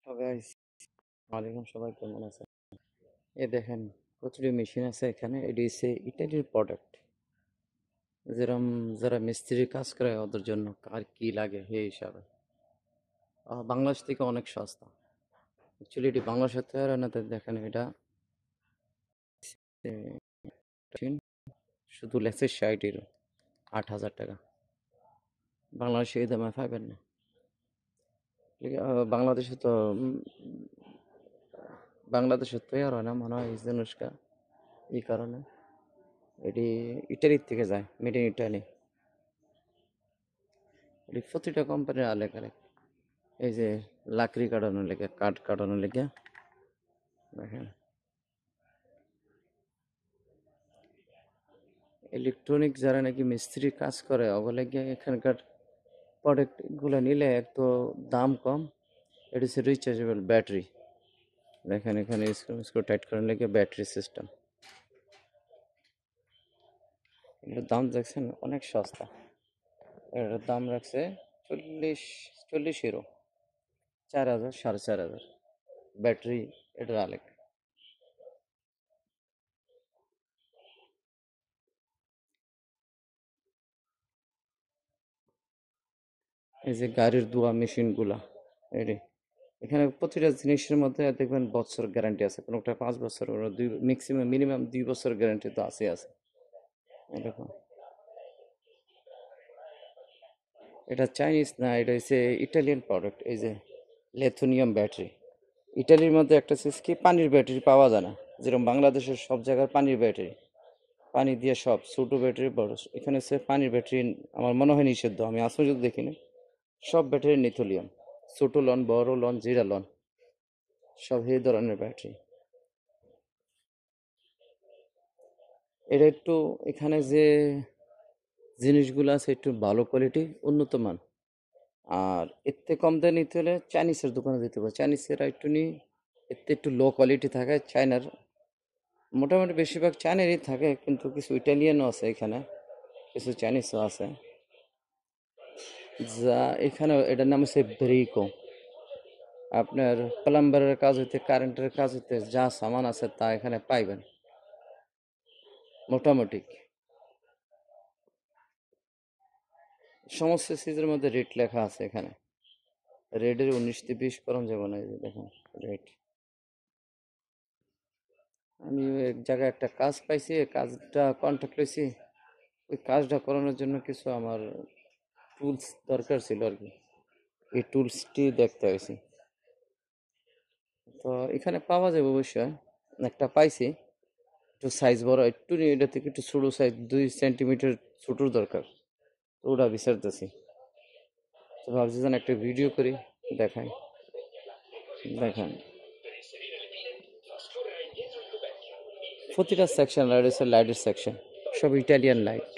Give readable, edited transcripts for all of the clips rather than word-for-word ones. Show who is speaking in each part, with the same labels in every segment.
Speaker 1: তো গাইস, ওয়ালাইকুম, সবাই কেমন আছে? এই দেখেন, প্রচুর মেশিন আছে এখানে। এটি হচ্ছে ইটালির প্রোডাক্ট। যেরকম যারা মিস্ত্রির কাজ করে ওদের জন্য কার কি লাগে সেই হিসাবে বাংলাদেশ থেকে অনেক সস্তা। অ্যাকচুয়ালি এটি বাংলাদেশের তৈরি হয় না। তো দেখেন এটা মেশিন শুধু লেসের 60 ইউরো, 8,000 টাকা। বাংলাদেশে এই দামে পাবেন না। বাংলাদেশে তো বাংলাদেশে তৈরি হয় না মনে হয় এই জিনিসটা। এই কারণে এটি ইটালির থেকে যায়, মেড ইন ইটালি। এটি প্রতিটা কোম্পানির আলাদা করে। এই যে লাকড়ি কাটানোর লেগে, কাঠ কাটানোর লেগে দেখেন। ইলেকট্রনিক যারা নাকি মিস্ত্রি কাজ করে ওগুলো গিয়ে এখানকার প্রোডাক্টগুলো নিলে একটু দাম কম। এটা হচ্ছে রিচার্জেবল ব্যাটারি। দেখেন এখানে স্ক্রু টাইট করার লেগে ব্যাটারি সিস্টেম। এটার দাম দেখছেন অনেক সস্তা। এটার দাম রাখছে 40 ইউরো, 4,000, 4,500 ব্যাটারি। এটার আলেক এই যে গাড়ির ধোয়া মেশিনগুলা, এটি এখানে প্রতিটা জিনিসের মধ্যে দেখবেন বছর গ্যারান্টি আছে। কোনোটা 5 বছর, ওরা দুই, ম্যাক্সিমাম মিনিমাম 2 বছর গ্যারান্টি তো আছে। এরকম। এটা চাইনিজ না, এটা হচ্ছে ইটালিয়ান প্রোডাক্ট। এই যে লিথিয়াম ব্যাটারি। ইটালির মধ্যে একটা সিস কি পানির ব্যাটারি পাওয়া যায় না, যেরকম বাংলাদেশের সব জায়গার পানির ব্যাটারি, পানি দিয়ে সব ছোট ব্যাটারি বড়। এখানে হচ্ছে পানির ব্যাটারি। আমার মনে হয় নিষিদ্ধ, আমি আসলে যদি দেখিনি। সব ব্যাটারি লিথিয়াম, ছোট লন, বড় লন, জিরা লন, সব এই ধরনের ব্যাটারি। এটা একটু এখানে যে জিনিসগুলো আছে একটু ভালো কোয়ালিটি, উন্নত মান। আর এর থেকে কম দামে নিতে হলে চাইনিজের দোকানে যেতে হবে। চাইনিজেরা একটু এতে একটু লো কোয়ালিটি থাকে। চায়নার মোটামুটি বেশিরভাগ চায়নারই থাকে, কিন্তু কিছু ইটালিয়ানও আছে এখানে, কিছু চাইনিজও আছে। যা এখানে এটার নাম হচ্ছে ব্রিকো। আপনার প্লাম্বারের কাজ হইতে, কারেন্টের কাজ হইতে যা সামান আছে তা এখানে পাইবেন মোটামুটি। সমস্ত সিজের মধ্যে রেট লেখা আছে এখানে। রেডের 19 থেকে 20 করম যাবো না, এই যে দেখেন রেট। আমি এক জায়গায় একটা কাজ পাইছি, এই কাজটা কন্ট্যাক্ট লইছি। ওই কাজটা করানোর জন্য কিছু আমার টুলস দরকার ছিল আর কি। এই টুলসটি দেখতে হয়েছি। তো এখানে পাওয়া যাবে অবশ্যই। একটা পাইছি, একটু সাইজ বড়, একটু এটা থেকে একটু ছোটো সাইজ, 2 সেন্টিমিটার ছোটোর দরকার। তো ওটা বিচারতেছি। তো ভাবছি যেন একটা ভিডিও করি, দেখাই। দেখেন প্রতিটা সেকশন লাইট আছে, লাইটের সেকশন সব ইটালিয়ান লাইট।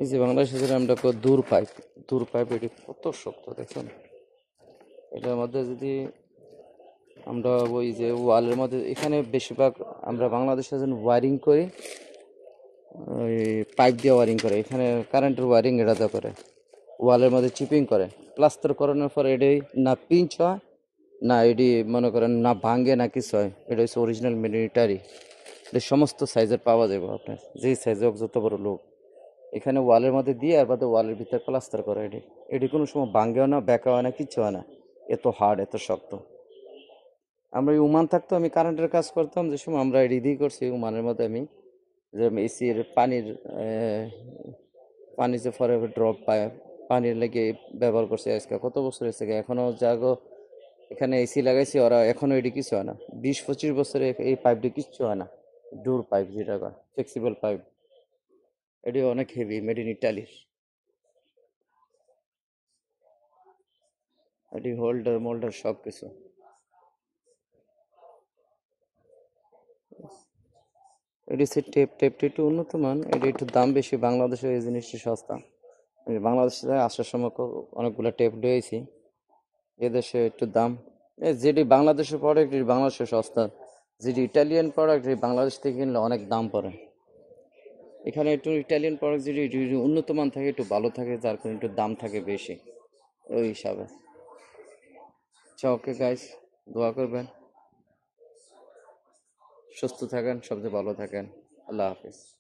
Speaker 1: এই যে বাংলাদেশে যেটা আমরা দূর পাইপ, দূর পাইপ এটি কত শক্ত দেখছেন। এটার মধ্যে যদি আমরা ওই যে ওয়ালের মধ্যে, এখানে বেশিরভাগ আমরা বাংলাদেশে যেন ওয়ারিং করি, ওই পাইপ দিয়ে ওয়ারিং করে। এখানে কারেন্টের ওয়ারিং এটাতে করে, ওয়ালের মধ্যে চিপিং করে। প্লাস্টার করানোর পর এটি না পিঞ্চ হয়, না এটি মনে করেন না ভাঙ্গে, না কিছু হয়। এটা হচ্ছে অরিজিনাল মিলিটারি। এটা সমস্ত সাইজের পাওয়া যাবে আপনার, যেই সাইজ হোক, যত বড় লোক। এখানে ওয়ালের মধ্যে দিয়ে আর বাদে ওয়ালের ভিতরে প্লাস্টার করে। এটি এটি কোনো সময় ভাঙ্গেও না, ব্যাকা হয় না, কিচ্ছু হয় না। এত হার্ড, এত শক্ত। আমরা এই ওমান থাকতো, আমি কারেন্টের কাজ করতাম যে সময়, আমরা এটি দিয়ে করছি ওমানের মধ্যে। আমি যে এসির পানির পানি যে ফরে ড্রপ পায়, পানির লেগে ব্যবহার করছে আজকে কত বছর হয়েছে। এখনো যাগো এখানে এসি লাগাইছি, ওরা এখনো এটি কিছু হয় না। 20-25 বছরে এই পাইপটি কিচ্ছু হয় না। ডোর পাইপ যেটা ফ্লেক্সিবল পাইপ, এটি অনেক হেভি, মেড ইন ইটালির। এটি হোল্ডার মোল্ডার সব কিছু। এটি হচ্ছে টেপ। টেপটি একটু উন্নত মান, এটি একটু দাম বেশি। বাংলাদেশে এই জিনিসটি সস্তা। আমি বাংলাদেশে আসার সময় অনেকগুলো টেপ লয়েছি। এদেশে একটু দাম। যেটি বাংলাদেশের প্রোডাক্ট এটি বাংলাদেশে সস্তা। যদি ইটালিয়ান প্রোডাক্ট বাংলাদেশ থেকে কিনলে অনেক দাম পড়ে। এখানে একটু ইটালিয়ান প্রোডাক্ট যদি যদি উন্নত মান থাকে, একটু ভালো থাকে, যার কারণে একটু দাম থাকে বেশি ওই হিসাবে। আচ্ছা, ওকে গাইস, দোয়া করবেন, সুস্থ থাকেন, সবচেয়ে ভালো থাকেন। আল্লাহ হাফিজ।